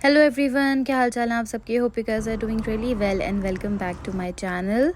Hello everyone, क्या हाल चाल है आप सबके। Hope you guys are doing really well and welcome back to my channel.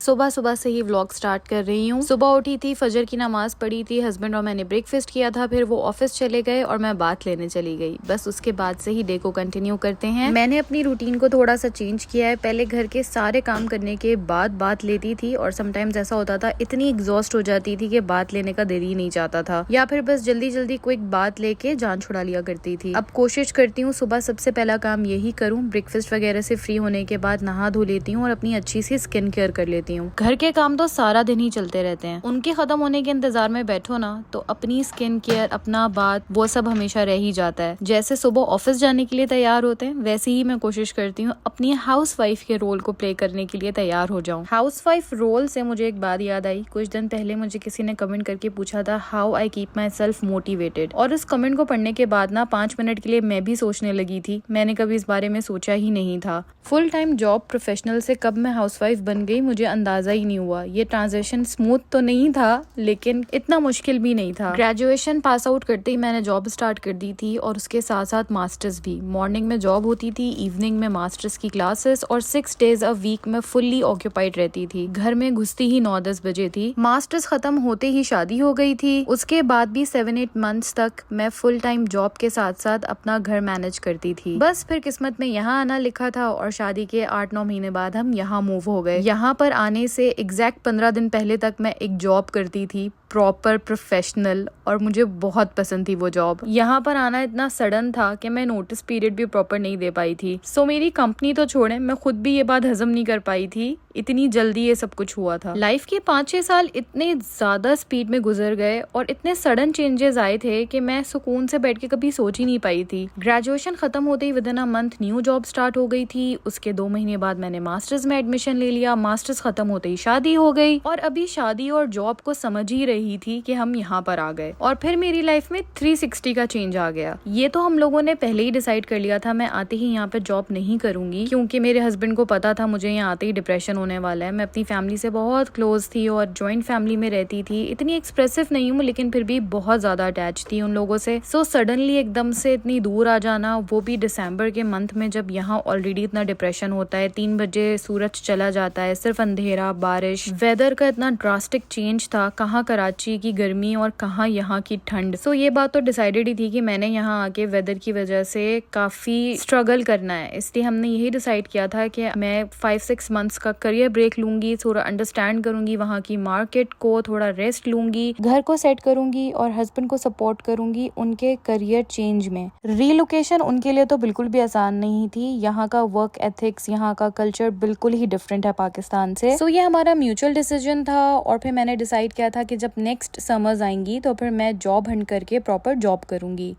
सुबह सुबह से ही व्लॉग स्टार्ट कर रही हूँ। सुबह उठी थी, फजर की नमाज पढ़ी थी, हस्बैंड और मैंने ब्रेकफास्ट किया था, फिर वो ऑफिस चले गए और मैं बात लेने चली गई। बस उसके बाद से ही डे को कंटिन्यू करते हैं। मैंने अपनी रूटीन को थोड़ा सा चेंज किया है। पहले घर के सारे काम करने के बाद बात लेती थी और समटाइम्स ऐसा होता था इतनी एग्जॉस्ट हो जाती थी कि बात लेने का दिल ही नहीं चाहता था, या फिर बस जल्दी जल्दी क्विक बात लेके जान छुड़ा लिया करती थी। अब कोशिश करती हूँ सुबह सबसे पहला काम यही करूँ। ब्रेकफास्ट वगैरह से फ्री होने के बाद नहा धो लेती हूँ और अपनी अच्छी सी स्किन केयर कर लेती हूँ। घर के काम तो सारा दिन ही चलते रहते हैं, उनके खत्म होने के इंतजार में बैठो ना तो अपनी स्किन केयर, अपना बात, वो सब हमेशा रह ही जाता है। जैसे सुबह ऑफिस जाने के लिए तैयार होते हैं, वैसे ही मैं कोशिश करती हूँ अपनी हाउस वाइफ के रोल को प्ले करने के लिए तैयार हो जाऊँ। हाउस वाइफ रोल से मुझे एक बात याद आई। कुछ दिन पहले मुझे किसी ने कमेंट करके पूछा था how I keep my self motivated, और उस कमेंट को पढ़ने के बाद ना 5 मिनट के लिए मैं भी सोचने लगी थी। मैंने कभी इस बारे में सोचा ही नहीं था। फुल टाइम जॉब प्रोफेशनल से कब मैं हाउस वाइफ बन गई मुझे अंदाजा ही नहीं हुआ। ये ट्रांजिशन स्मूथ तो नहीं था, लेकिन इतना मुश्किल भी नहीं था। ग्रेजुएशन पास आउट करते ही मैंने जॉब स्टार्ट कर दी थी और उसके साथ साथ मास्टर्स भी। मॉर्निंग में जॉब होती थी, इवनिंग में मास्टर्स की क्लासेस, और 6 डेज अ वीक में फुल्ली ऑक्यूपाइड रहती थी। घर में घुसती ही 9-10 बजे थी। मास्टर्स खत्म होते ही शादी हो गई थी। उसके बाद भी 7-8 मंथ्स तक मैं फुल टाइम जॉब के साथ साथ अपना घर मैनेज करती थी। बस फिर किस्मत में यहाँ आना लिखा था और शादी के 8-9 महीने बाद हम यहाँ मूव हो गए। यहाँ पर आने से एग्जैक्ट 15 दिन पहले तक मैं एक जॉब करती थी, प्रॉपर प्रोफेशनल, और मुझे बहुत पसंद थी वो जॉब। यहाँ पर आना इतना सडन था कि मैं नोटिस पीरियड भी प्रॉपर नहीं दे पाई थी। सो मेरी कंपनी तो छोड़े, मैं खुद भी ये बात हजम नहीं कर पाई थी, इतनी जल्दी ये सब कुछ हुआ था। लाइफ के 5-6 साल इतने ज्यादा स्पीड में गुजर गए और इतने सडन चेंजेस आए थे कि मैं सुकून से बैठ के कभी सोच ही नहीं पाई थी। ग्रेजुएशन खत्म होते ही within a month new job start हो गई थी। उसके 2 महीने बाद मैंने मास्टर्स में एडमिशन ले लिया। मास्टर्स खत्म होते ही शादी हो गई और अभी शादी और जॉब को समझ ही रही थी कि हम यहाँ पर आ गए। और फिर मेरी लाइफ में 360 का चेंज आ गया। ये तो हम लोगों ने पहले ही डिसाइड कर लिया था, मैं आते ही यहाँ पे जॉब नहीं करूंगी, क्योंकि मेरे हस्बैंड को पता था मुझे यहाँ आते ही डिप्रेशन होने वाला है। मैं अपनी फैमिली से बहुत क्लोज थी और ज्वाइंट फैमिली में रहती थी। इतनी एक्सप्रेसिव नहीं हूँ, लेकिन फिर भी बहुत ज्यादा अटैच थी उन लोगों से। सो सडनली एकदम से इतनी दूर आ जाना, वो भी दिसंबर के मंथ में, जब यहाँ ऑलरेडी इतना डिप्रेशन होता है। 3 बजे सूरज चला जाता है, सिर्फ अंधेरा, बारिश, वेदर का इतना ड्रास्टिक चेंज था। कहाँ कराची की गर्मी और कहाँ यहाँ की ठंड। सो ये बात तो डिसाइडेड ही थी कि मैंने यहाँ आके वेदर की वजह से काफी स्ट्रगल करना है। इसलिए हमने यही डिसाइड किया था कि मैं 5-6 मंथ्स का करियर ब्रेक लूंगी, थोड़ा अंडरस्टैंड करूंगी वहाँ की मार्केट को, थोड़ा रेस्ट लूंगी, घर को सेट करूंगी और हस्बैंड को सपोर्ट करूंगी उनके करियर चेंज में। रीलोकेशन उनके लिए तो बिल्कुल भी आसान नहीं थी। यहाँ का वर्क एथिक्स, यहाँ का कल्चर बिल्कुल ही डिफरेंट है पाकिस्तान से। सो ये हमारा म्यूचुअल डिसीजन था और फिर मैंने डिसाइड किया था कि जब नेक्स्ट समर्स आएंगी तो फिर मैं जॉब हंट करके प्रॉपर जॉब करूंगी।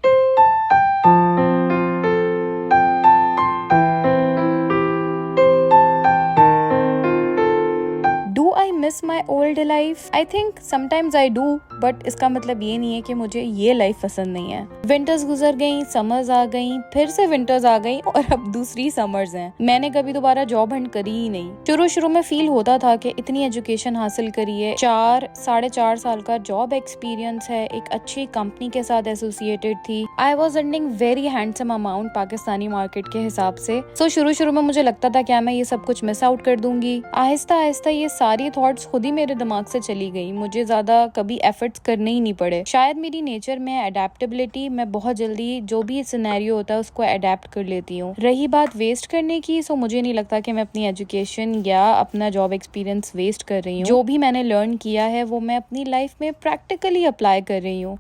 Miss my old life? I think sometimes I do, but इसका मतलब ये नहीं है कि मुझे ये लाइफ पसंद नहीं है। विंटर्स गुजर गई, समर्स आ गई, फिर से विंटर्स आ गई और अब दूसरी समर्स हैं। मैंने कभी दोबारा जॉब हंट करी ही नहीं। शुरू में फील होता था कि इतनी एजुकेशन हासिल करी है, 4-4.5 साल का जॉब एक्सपीरियंस है, एक अच्छी कंपनी के साथ एसोसिएटेड थी। I was earning very handsome amount Pakistani market के हिसाब से। सो शुरू में मुझे लगता था क्या मैं ये सब कुछ मिस आउट कर दूंगी। आहिस्ता आहिस्ता ये सारी थॉट्स खुद ही मेरे दिमाग से चली गई। मुझे ज्यादा कभी एफर्ट्स करने ही नहीं पड़े। शायद मेरी नेचर में अडेप्टेबिलिटी, मैं बहुत जल्दी जो भी सिनेरियो होता है उसको अडेप्ट कर लेती हूँ। रही बात वेस्ट करने की, सो मुझे नहीं लगता कि मैं अपनी एजुकेशन या अपना जॉब एक्सपीरियंस वेस्ट कर रही हूँ। जो भी मैंने लर्न किया है वो मैं अपनी लाइफ में प्रैक्टिकली अप्लाई कर रही हूँ।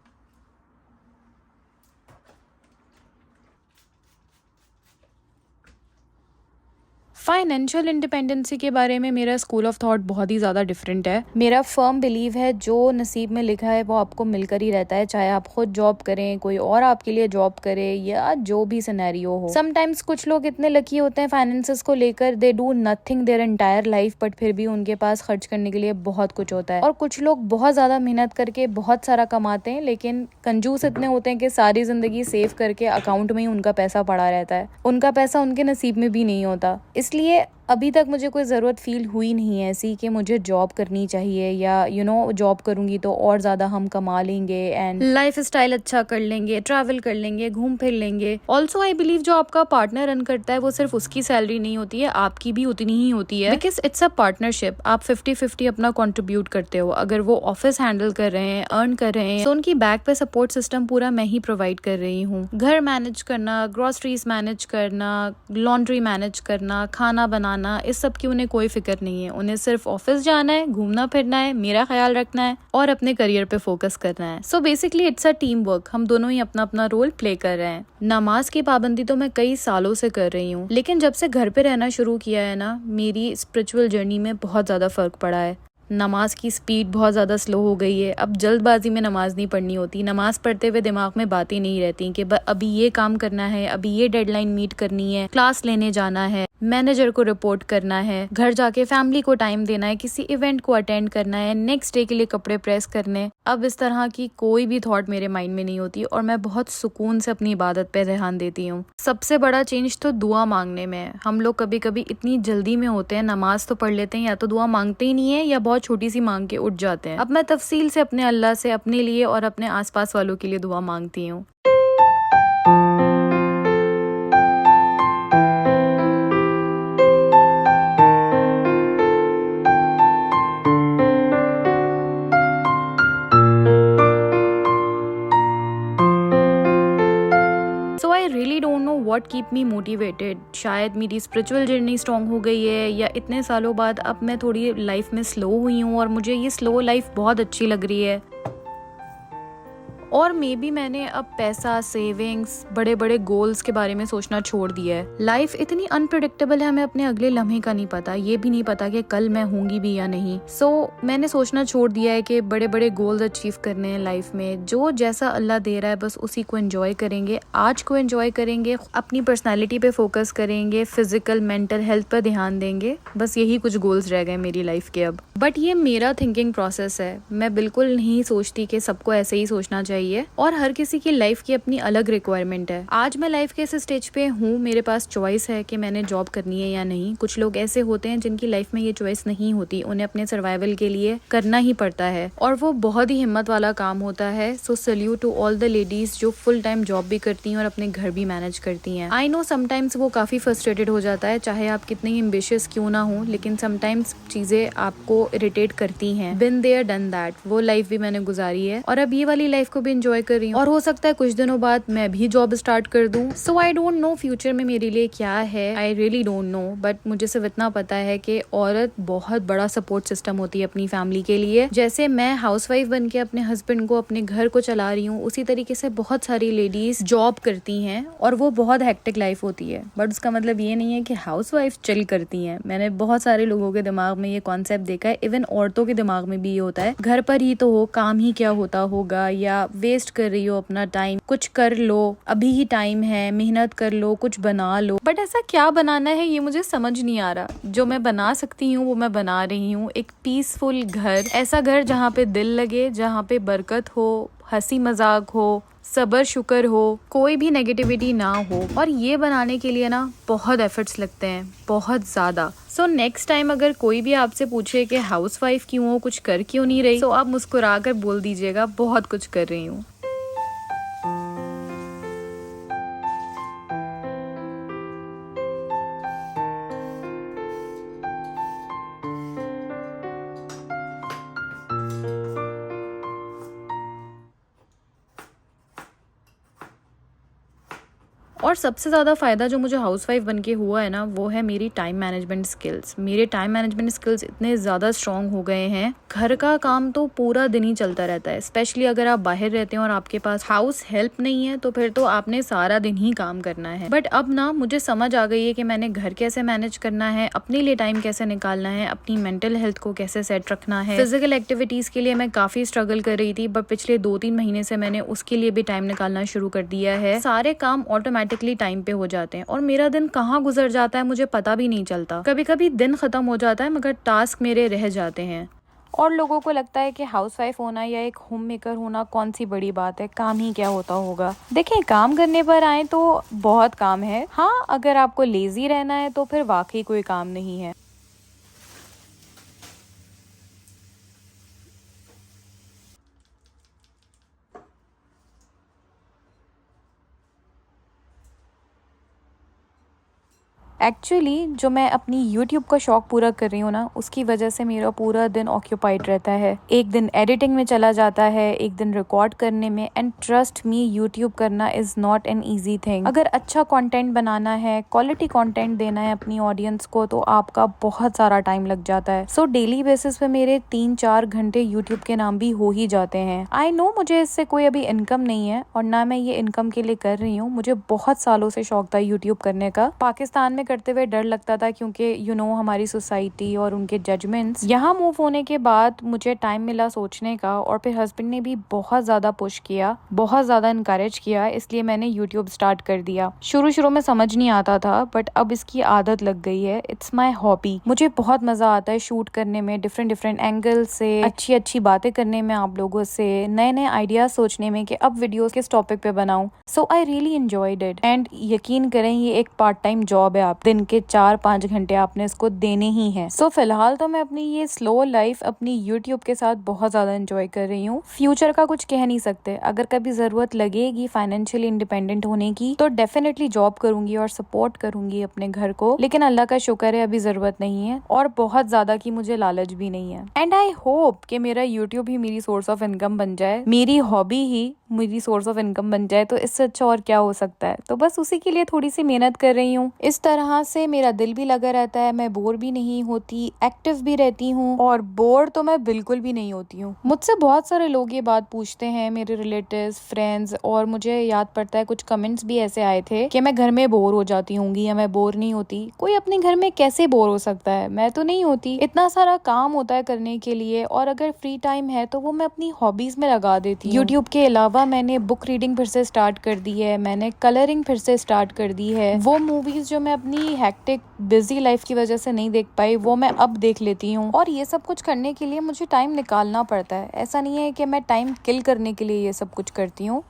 फाइनेंशियल इंडिपेंडेंसी के बारे में मेरा स्कूल ऑफ थॉट बहुत ही ज़्यादा डिफरेंट है। मेरा फर्म बिलीव है जो नसीब में लिखा है वो आपको मिलकर ही रहता है, चाहे आप खुद जॉब करें, कोई और आपके लिए जॉब करे, या जो भी सिनेरियो हो। समटाइम्स कुछ लोग इतने लकी होते हैं फाइनेंसेस को लेकर, they do nothing their entire life, but फिर भी उनके पास खर्च करने के लिए बहुत कुछ होता है। और कुछ लोग बहुत ज़्यादा मेहनत करके बहुत सारा कमाते हैं, लेकिन कंजूस इतने होते हैं कि सारी जिंदगी सेव करके अकाउंट में ही उनका पैसा पड़ा रहता है। उनका पैसा उनके नसीब में भी नहीं होता। इसलिए अभी तक मुझे कोई ज़रूरत फ़ील हुई नहीं है ऐसी कि मुझे जॉब करनी चाहिए या जॉब करूँगी तो और ज़्यादा हम कमा लेंगे एंड लाइफ स्टाइल अच्छा कर लेंगे, ट्रैवल कर लेंगे, घूम फिर लेंगे। ऑल्सो आई बिलीव जो आपका पार्टनर अर्न करता है वो सिर्फ उसकी सैलरी नहीं होती है, आपकी भी उतनी ही होती है, बिकॉज इट्स अ पार्टनरशिप। आप 50-50 अपना कॉन्ट्रीब्यूट करते हो। अगर वो ऑफिस हैंडल कर रहे हैं, अर्न कर रहे हैं, तो उनकी बैक पे सपोर्ट सिस्टम पूरा मैं ही प्रोवाइड कर रही हूँ। घर मैनेज करना, ग्रोसरीज मैनेज करना, लॉन्ड्री मैनेज करना, खाना बनाना, इस सब की उन्हें कोई फिक्र नहीं है। उन्हें सिर्फ ऑफिस जाना है, घूमना फिरना है, मेरा ख्याल रखना है और अपने करियर पे फोकस करना है। So basically it's a team work. हम दोनों ही अपना अपना रोल प्ले कर रहे हैं। नमाज की पाबंदी तो मैं कई सालों से कर रही हूँ, लेकिन जब से घर पे रहना शुरू किया है ना, मेरी स्पिरिचुअल जर्नी में बहुत ज्यादा फर्क पड़ा है। नमाज की स्पीड बहुत ज़्यादा स्लो हो गई है। अब जल्दबाजी में नमाज नहीं पढ़नी होती। नमाज पढ़ते हुए दिमाग में बातें नहीं रहती कि अभी ये काम करना है, अभी ये डेडलाइन मीट करनी है, क्लास लेने जाना है, मैनेजर को रिपोर्ट करना है, घर जाके फैमिली को टाइम देना है, किसी इवेंट को अटेंड करना है, नेक्स्ट डे के लिए कपड़े प्रेस करने। अब इस तरह की कोई भी थॉट मेरे माइंड में नहीं होती और मैं बहुत सुकून से अपनी इबादत पे ध्यान देती हूँ। सबसे बड़ा चेंज तो दुआ मांगने में है। हम लोग कभी कभी इतनी जल्दी में होते हैं, नमाज तो पढ़ लेते हैं, या तो दुआ मांगते ही नहीं है या बहुत छोटी सी मांग के उठ जाते हैं। अब मैं तफसील से अपने अल्लाह से अपने लिए और अपने आसपास वालों के लिए दुआ मांगती हूँ। आई really don't know what keep me motivated. शायद मेरी स्पिरिचुअल जर्नी स्ट्रॉन्ग हो गई है, या इतने सालों बाद अब मैं थोड़ी लाइफ में स्लो हुई हूँ और मुझे ये स्लो लाइफ बहुत अच्छी लग रही है। और मे बी मैंने अब पैसा, सेविंग्स, बड़े बड़े गोल्स के बारे में सोचना छोड़ दिया है। लाइफ इतनी अनप्रेडिक्टेबल है, हमें अपने अगले लम्हे का नहीं पता, ये भी नहीं पता कि कल मैं होंगी भी या नहीं। सो मैंने सोचना छोड़ दिया है कि बड़े बड़े गोल्स अचीव करने हैं लाइफ में। जो जैसा अल्लाह दे रहा है बस उसी को एंजॉय करेंगे, आज को एंजॉय करेंगे, अपनी पर्सनैलिटी पे फोकस करेंगे, फिजिकल मेंटल हेल्थ पर ध्यान देंगे। बस यही कुछ गोल्स रह गए मेरी लाइफ के अब। बट ये मेरा थिंकिंग प्रोसेस है। मैं बिल्कुल नहीं सोचती कि सबको ऐसे ही सोचना चाहिए, और हर किसी की लाइफ की अपनी अलग रिक्वायरमेंट है। आज मैं लाइफ के इस स्टेज पे हूँ, मेरे पास चॉइस है कि मैंने जॉब करनी है या नहीं। कुछ लोग ऐसे होते हैं जिनकी लाइफ में ये चॉइस नहीं होती, उन्हें अपने सर्वाइवल के लिए करना ही पड़ता है, और वो बहुत ही हिम्मत वाला काम होता है। So salute to all the ladies जो फुल टाइम जॉब भी करती हैं और अपने घर भी मैनेज करती हैं। आई नो समटाइम्स वो काफी फ्रस्ट्रेटेड हो जाता है, चाहे आप कितने एम्बिशियस क्यों ना हो, लेकिन समटाइम्स चीजें आपको इरिटेट करती हैं। बिन देयर डन दैट, वो लाइफ भी मैंने गुजारी है और अब ये वाली लाइफ को भी एंजॉय कर रही हूँ। और हो सकता है कुछ दिनों बाद मैं भी जॉब स्टार्ट कर दूं। सो आई डोंट नो फ्यूचर में मेरे लिए क्या है, आई रियली डोंट नो। बट मुझे सिर्फ इतना पता है कि औरत बहुत बड़ा सपोर्ट सिस्टम होती है अपनी फैमिली के लिए। जैसे मैं हाउसवाइफ बन के अपने हस्बैंड को, अपने घर को चला रही हूँ, उसी तरीके से बहुत सारी लेडीज जॉब करती हैं और वो बहुत हेक्टिक लाइफ होती है। बट उसका मतलब ये नहीं है कि हाउसवाइफ चिल करती हैं। मैंने बहुत सारे लोगों के दिमाग में ये कॉन्सेप्ट देखा है, इवन औरतों के दिमाग में भी ये होता है, घर पर ही तो हो, काम ही क्या होता होगा, या वेस्ट कर रही हो अपना टाइम, कुछ कर लो, अभी ही टाइम है, मेहनत कर लो, कुछ बना लो। बट ऐसा क्या बनाना है ये मुझे समझ नहीं आ रहा। जो मैं बना सकती हूँ वो मैं बना रही हूँ। एक पीसफुल घर, ऐसा घर जहाँ पे दिल लगे, जहाँ पे बरकत हो, हंसी मजाक हो, सबर शुक्र हो, कोई भी नेगेटिविटी ना हो। और ये बनाने के लिए ना बहुत एफर्ट्स लगते हैं, बहुत ज्यादा। सो नेक्स्ट टाइम अगर कोई भी आपसे पूछे कि हाउसवाइफ क्यों हो, कुछ कर क्यों नहीं रही, तो आप मुस्कुरा कर बोल दीजिएगा बहुत कुछ कर रही हूँ। और सबसे ज़्यादा फ़ायदा जो मुझे हाउसवाइफ बन के हुआ है ना, वो है मेरी टाइम मैनेजमेंट स्किल्स। मेरे टाइम मैनेजमेंट स्किल्स इतने ज़्यादा स्ट्रॉन्ग हो गए हैं। घर का काम तो पूरा दिन ही चलता रहता है, स्पेशली अगर आप बाहर रहते हैं और आपके पास हाउस हेल्प नहीं है, तो फिर तो आपने सारा दिन ही काम करना है। बट अब ना मुझे समझ आ गई है कि मैंने घर कैसे मैनेज करना है, अपने लिए टाइम कैसे निकालना है, अपनी मेंटल हेल्थ को कैसे सेट रखना है। फिजिकल एक्टिविटीज़ के लिए मैं काफ़ी स्ट्रगल कर रही थी, बट पिछले 2-3 महीने से मैंने उसके लिए भी टाइम निकालना शुरू कर दिया है। सारे काम ऑटोमेटिकली टाइम पे हो जाते हैं और मेरा दिन कहाँ गुजर जाता है मुझे पता भी नहीं चलता। कभी कभी दिन खत्म हो जाता है मगर टास्क मेरे रह जाते हैं। और लोगों को लगता है कि हाउसवाइफ होना या एक होम मेकर होना कौन सी बड़ी बात है, काम ही क्या होता होगा। देखिए, काम करने पर आए तो बहुत काम है। हाँ, अगर आपको लेजी रहना है तो फिर वाकई कोई काम नहीं है। एक्चुअली जो मैं अपनी यूट्यूब का शौक पूरा कर रही हूँ ना, उसकी वजह से मेरा पूरा दिन ऑक्यूपाइड रहता है। एक दिन एडिटिंग में चला जाता है, एक दिन रिकॉर्ड करने में। एंड ट्रस्ट मी, यूट्यूब करना is not an easy thing. अगर अच्छा कंटेंट बनाना है, क्वालिटी कंटेंट देना है अपनी ऑडियंस को, तो आपका बहुत सारा टाइम लग जाता है। सो डेली बेसिस पे मेरे 3-4 घंटे यूट्यूब के नाम भी हो ही जाते हैं। आई नो मुझे इससे कोई अभी इनकम नहीं है और ना मैं ये इनकम के लिए कर रही हूँ। मुझे बहुत सालों से शौक था यूट्यूब करने का। पाकिस्तान में करते हुए डर लगता था, क्योंकि हमारी सोसाइटी और उनके जजमेंट्स। यहाँ मूव होने के बाद मुझे टाइम मिला सोचने का, और फिर हस्बैंड ने भी बहुत ज्यादा पुश किया, बहुत ज्यादा इनकरेज किया, इसलिए मैंने यूट्यूब स्टार्ट कर दिया। शुरू शुरू में समझ नहीं आता था, बट अब इसकी आदत लग गई है। It's my hobby. मुझे बहुत मजा आता है शूट करने में, डिफरेंट डिफरेंट एंगल से, अच्छी अच्छी बातें करने में आप लोगों से, नए नए आइडियाज सोचने में कि अब वीडियोस किस टॉपिक पे बनाऊं। So I really enjoyed it. And यकीन करें, ये एक पार्ट टाइम जॉब है। आप दिन के 4-5 घंटे आपने इसको देने ही हैं। सो फिलहाल तो मैं अपनी ये स्लो लाइफ अपनी यूट्यूब के साथ बहुत ज्यादा एंजॉय कर रही हूँ। फ्यूचर का कुछ कह नहीं सकते। अगर कभी जरूरत लगेगी फाइनेंशियली इंडिपेंडेंट होने की, तो डेफिनेटली जॉब करूंगी और सपोर्ट करूंगी अपने घर को। लेकिन अल्लाह का शुक्र है, अभी जरूरत नहीं है, और बहुत ज्यादा की मुझे लालच भी नहीं है। एंड आई होप कि मेरा यूट्यूब ही मेरी सोर्स ऑफ इनकम बन जाए, मेरी हॉबी ही मेरी सोर्स ऑफ इनकम बन जाए। तो इससे अच्छा और क्या हो सकता है। तो बस उसी के लिए थोड़ी सी मेहनत कर रही हूँ। इस तरह से मेरा दिल भी लगा रहता है, मैं बोर भी नहीं होती, एक्टिव भी रहती हूँ, और बोर तो मैं बिल्कुल भी नहीं होती हूँ। मुझसे बहुत सारे लोग ये बात पूछते हैं, मेरे रिलेटिव्स, फ्रेंड्स, और मुझे याद पड़ता है कुछ कमेंट्स भी ऐसे आए थे कि मैं घर में बोर हो जाती होंगी या मैं बोर नहीं होती। कोई अपने घर में कैसे बोर हो सकता है? मैं तो नहीं होती। इतना सारा काम होता है करने के लिए, और अगर फ्री टाइम है तो वो मैं अपनी हॉबीज में लगा देती हूँ। यूट्यूब के अलावा मैंने बुक रीडिंग फिर से स्टार्ट कर दी है, मैंने कलरिंग फिर से स्टार्ट कर दी है। वो मूवीज जो मैं अपनी हेक्टिक बिजी लाइफ की वजह से नहीं देख पाई, वो मैं अब देख लेती हूँ। और ये सब कुछ करने के लिए मुझे टाइम निकालना पड़ता है। ऐसा नहीं है कि मैं टाइम किल करने के लिए ये सब कुछ करती हूँ।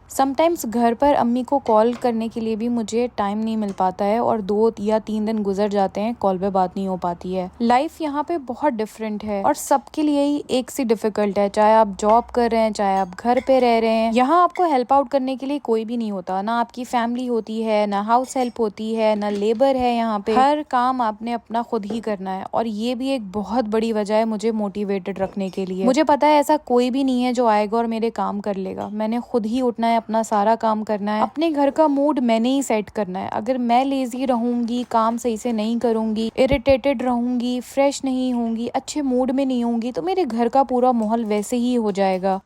समटाइम्स घर पर अम्मी को कॉल करने के लिए भी मुझे टाइम नहीं मिल पाता है, और 2 या 3 दिन गुजर जाते हैं, कॉल पे बात नहीं हो पाती है। लाइफ यहाँ पे बहुत डिफरेंट है, और सबके लिए ही एक सी डिफिकल्ट है। चाहे आप जॉब कर रहे हैं, चाहे आप घर पे रह रहे हैं, यहाँ आपको हेल्प आउट करने के लिए कोई भी नहीं होता। ना आपकी फैमिली होती है, ना हाउस हेल्प होती है, ना लेबर है। यहाँ पे हर काम आपने अपना खुद ही करना है, और ये भी एक बहुत बड़ी वजह है मुझे मोटिवेटेड रखने के लिए। मुझे पता है ऐसा कोई भी नहीं है जो आएगा और मेरे काम कर लेगा। मैंने खुद ही उठना है, अपना सारा काम करना है, अपने घर का मूड मैंने ही सेट करना है। अगर मैं लेजी रहूंगी, काम सही से नहीं करूंगी, इरिटेटेड रहूंगी, फ्रेश नहीं होंगी, अच्छे मूड में नहीं होंगी, तो मेरे घर का पूरा माहौल वैसे ही हो जाएगा।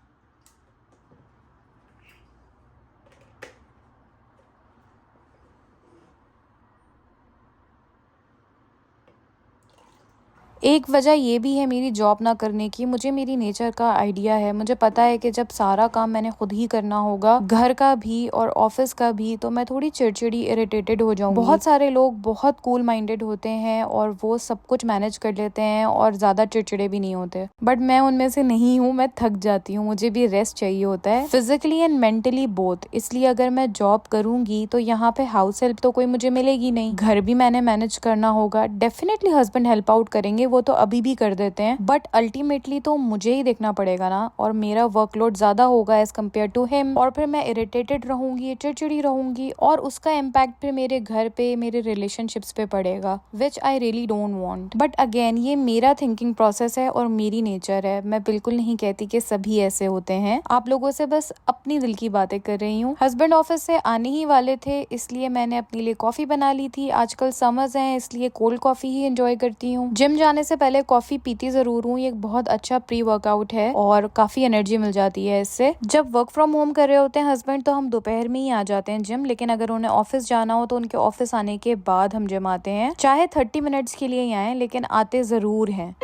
एक वजह ये भी है मेरी जॉब ना करने की, मुझे मेरी नेचर का आइडिया है। मुझे पता है कि जब सारा काम मैंने खुद ही करना होगा, घर का भी और ऑफिस का भी, तो मैं थोड़ी चिड़चिड़ी, इरिटेटेड हो जाऊंगी। बहुत सारे लोग बहुत कूल माइंडेड होते हैं और वो सब कुछ मैनेज कर लेते हैं और ज्यादा चिड़चिड़े भी नहीं होते, बट मैं उनमें से नहीं हूँ। मैं थक जाती हूँ, मुझे भी रेस्ट चाहिए होता है, फिजिकली एंड मेंटली बोथ। इसलिए अगर मैं जॉब करूंगी तो यहाँ पे हाउस हेल्प तो कोई मुझे मिलेगी नहीं, घर भी मैंने मैनेज करना होगा। डेफिनेटली हस्बैंड हेल्प आउट करेंगे, वो तो अभी भी कर देते हैं, बट अल्टीमेटली तो मुझे ही देखना पड़ेगा ना, और मेरा वर्कलोड ज्यादा होगा एज कम्पेयर टू हिम। और फिर मैं इरिटेटेड रहूंगी, चिड़चिड़ी रहूंगी, और उसका इम्पैक्ट फिर मेरे घर पे, मेरे रिलेशनशिप्स पे पड़ेगा, which I really don't want. But again, ये मेरा थिंकिंग प्रोसेस है और मेरी नेचर है। मैं बिल्कुल नहीं कहती कि सभी ऐसे होते हैं। आप लोगों से बस अपनी दिल की बातें कर रही हूँ। हस्बैंड ऑफिस से आने ही वाले थे, इसलिए मैंने अपने लिए कॉफी बना ली थी। आजकल समर्स हैं, इसलिए कोल्ड कॉफी ही एंजॉय करती हूँ। जिम जाने से पहले कॉफी पीती जरूर हूँ। ये एक बहुत अच्छा प्री वर्कआउट है और काफी एनर्जी मिल जाती है इससे। जब वर्क फ्रॉम होम कर रहे होते हैं हस्बैंड, तो हम दोपहर में ही आ जाते हैं जिम, लेकिन अगर उन्हें ऑफिस जाना हो तो उनके ऑफिस आने के बाद हम जिम आते हैं। चाहे 30 मिनट्स के लिए ही आए, लेकिन आते जरूर हैं।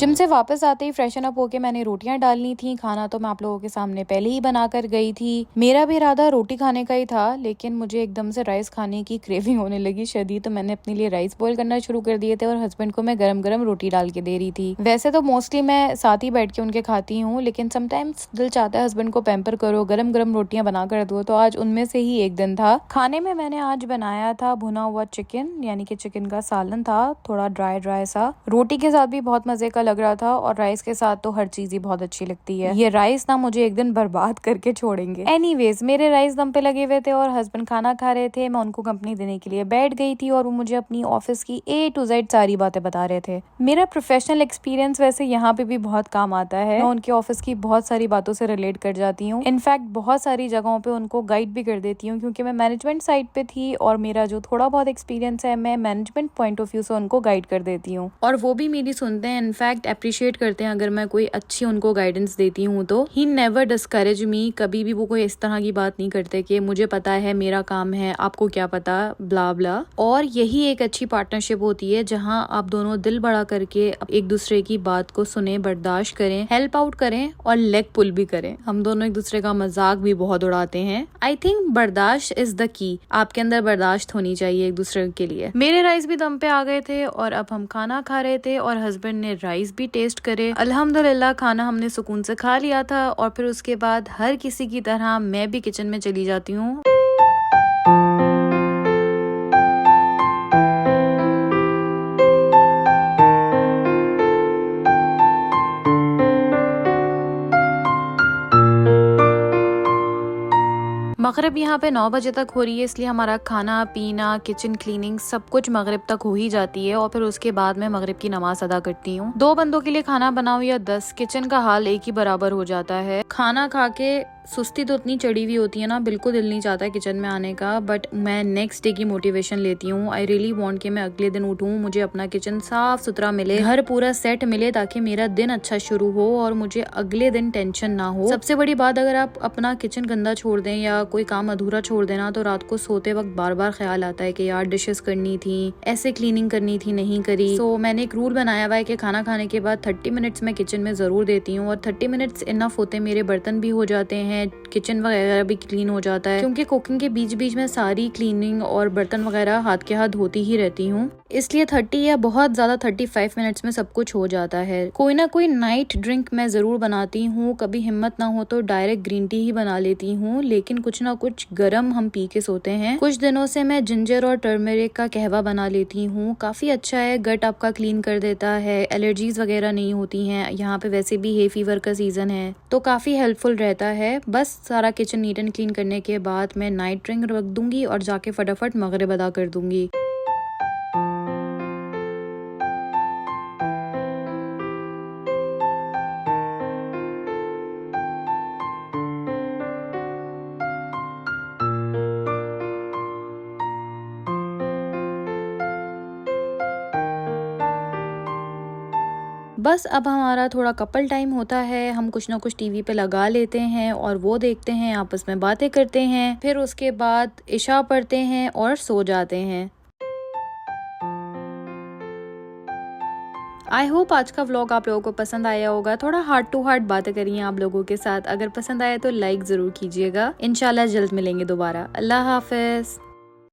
जिम से वापस आते ही फ्रेशन अप होके मैंने रोटियां डालनी थी। खाना तो मैं आप लोगों के सामने पहले ही बना कर गई थी। मेरा भी इरादा रोटी खाने का ही था, लेकिन मुझे एकदम से राइस खाने की क्रेविंग होने लगी शदीद, तो मैंने अपने लिए राइस बॉईल करना शुरू कर दिए थे और हस्बैंड को मैं गरम गरम रोटी डाल के दे रही थी। वैसे तो मोस्टली मैं साथ ही बैठ के उनके खाती हूँ, लेकिन समटाइम्स दिल चाहता है हस्बैंड को पैम्पर करो, गरम गरम रोटियां बना कर दो, तो आज उनमें से ही एक दिन था। खाने में मैंने आज बनाया था भुना हुआ चिकन, यानी कि चिकन का सालन था, थोड़ा ड्राई ड्राई सा। रोटी के साथ भी बहुत मजे का लग रहा था और राइस के साथ तो हर चीज ही बहुत अच्छी लगती है। ये राइस ना मुझे एक दिन बर्बाद करके छोड़ेंगे। एनीवेज, मेरे राइस दम पे लगे हुए थे और हस्बैंड खाना खा रहे थे। मैं उनको कंपनी देने के लिए बैठ गई थी और वो मुझे अपनी ऑफिस की A to Z सारी बातें बता रहे थे। मेरा प्रोफेशनल एक्सपीरियंस वैसे यहाँ पे भी बहुत काम आता है। मैं उनके ऑफिस की बहुत सारी बातों से रिलेट कर जाती हूँ। इनफैक्ट बहुत सारी जगहों पे उनको गाइड भी कर देती हूँ, क्योंकि मैं मैनेजमेंट साइड पे थी और मेरा जो थोड़ा बहुत एक्सपीरियंस है मैं मैनेजमेंट पॉइंट ऑफ व्यू से उनको गाइड कर देती हूँ और वो भी मेरी सुनते हैं। इनफैक्ट अप्रिशिएट करते हैं अगर मैं कोई अच्छी उनको गाइडेंस देती हूँ तो। ही नेवर डिस्करेज मी, कभी भी वो कोई इस तरह की बात नहीं करते कि मुझे पता है, मेरा काम है, आपको क्या पता, ब्ला ब्ला। और यही एक अच्छी पार्टनरशिप होती है जहाँ आप दोनों दिल बड़ा करके एक दूसरे की बात को सुने, बर्दाश्त करें, हेल्प आउट करें और लेग पुल भी करें। हम दोनों एक दूसरे का मजाक भी बहुत उड़ाते हैं। आई थिंक बर्दाश्त इज द की। आपके अंदर बर्दाश्त होनी चाहिए एक दूसरे के लिए। मेरे राइस भी दम पे आ गए थे और अब हम खाना खा रहे थे और हस्बैंड ने राइस भी टेस्ट करे। अल्हम्दुलिल्लाह खाना हमने सुकून से खा लिया था और फिर उसके बाद हर किसी की तरह मैं भी किचन में चली जाती हूँ। मगरिब यहाँ पे 9 बजे तक हो रही है, इसलिए हमारा खाना पीना, किचन क्लीनिंग सब कुछ मगरिब तक हो ही जाती है और फिर उसके बाद मैं मगरिब की नमाज अदा करती हूँ। 2 बंदों के लिए खाना बनाओ या 10, किचन का हाल एक ही बराबर हो जाता है। खाना खा के सुस्ती तो इतनी चढ़ी हुई होती है ना, बिल्कुल दिल नहीं चाहता है किचन में आने का, बट मैं नेक्स्ट डे की मोटिवेशन लेती हूँ। आई रियली वांट कि मैं अगले दिन उठूँ, मुझे अपना किचन साफ सुथरा मिले, घर पूरा सेट मिले, ताकि मेरा दिन अच्छा शुरू हो और मुझे अगले दिन टेंशन ना हो। सबसे बड़ी बात, अगर आप अपना किचन गंदा छोड़ दें या कोई काम अधूरा छोड़ देना तो रात को सोते वक्त बार बार ख्याल आता है कि यार डिशेस करनी थी, ऐसे क्लीनिंग करनी थी, नहीं करी। तो मैंने एक रूल बनाया हुआ है कि खाना खाने के बाद 30 मिनट्स मैं किचन में जरूर देती हूँ और 30 मिनट्स इनफ होते, मेरे बर्तन भी हो जाते हैं, किचन वगैरह भी क्लीन हो जाता है, क्योंकि कुकिंग के बीच बीच में सारी क्लीनिंग और बर्तन वगैरह हाथ के हाथ धोती ही रहती हूँ। इसलिए 30 या बहुत ज्यादा 35 मिनट्स में सब कुछ हो जाता है। कोई ना कोई नाइट ड्रिंक मैं जरूर बनाती हूँ, कभी हिम्मत ना हो तो डायरेक्ट ग्रीन टी ही बना लेती हूँ, लेकिन कुछ ना कुछ गरम हम पी के सोते हैं। कुछ दिनों से मैं जिंजर और टर्मरिक का कहवा बना लेती हूँ, काफी अच्छा है, गट आपका क्लीन कर देता है, एलर्जीज वगैरह नहीं होती हैं। यहाँ पे वैसे भी हे फीवर का सीजन है तो काफी हेल्पफुल रहता है। बस सारा किचन नीट एंड क्लीन करने के बाद मैं नाइट ड्रिंक रख दूंगी और जाके फटाफट मगरिब अदा कर दूंगी। बस अब हमारा थोड़ा कपल टाइम होता है, हम कुछ ना कुछ टीवी पे लगा लेते हैं और वो देखते हैं, आपस में बातें करते हैं, फिर उसके बाद इशा पढ़ते हैं और सो जाते हैं। आई होप आज का व्लॉग आप लोगों को पसंद आया होगा। थोड़ा हार्ट टू हार्ट बातें करी हैं आप लोगों के साथ। अगर पसंद आया तो लाइक जरूर कीजिएगा। इंशाल्लाह जल्द मिलेंगे दोबारा। अल्लाह हाफिज।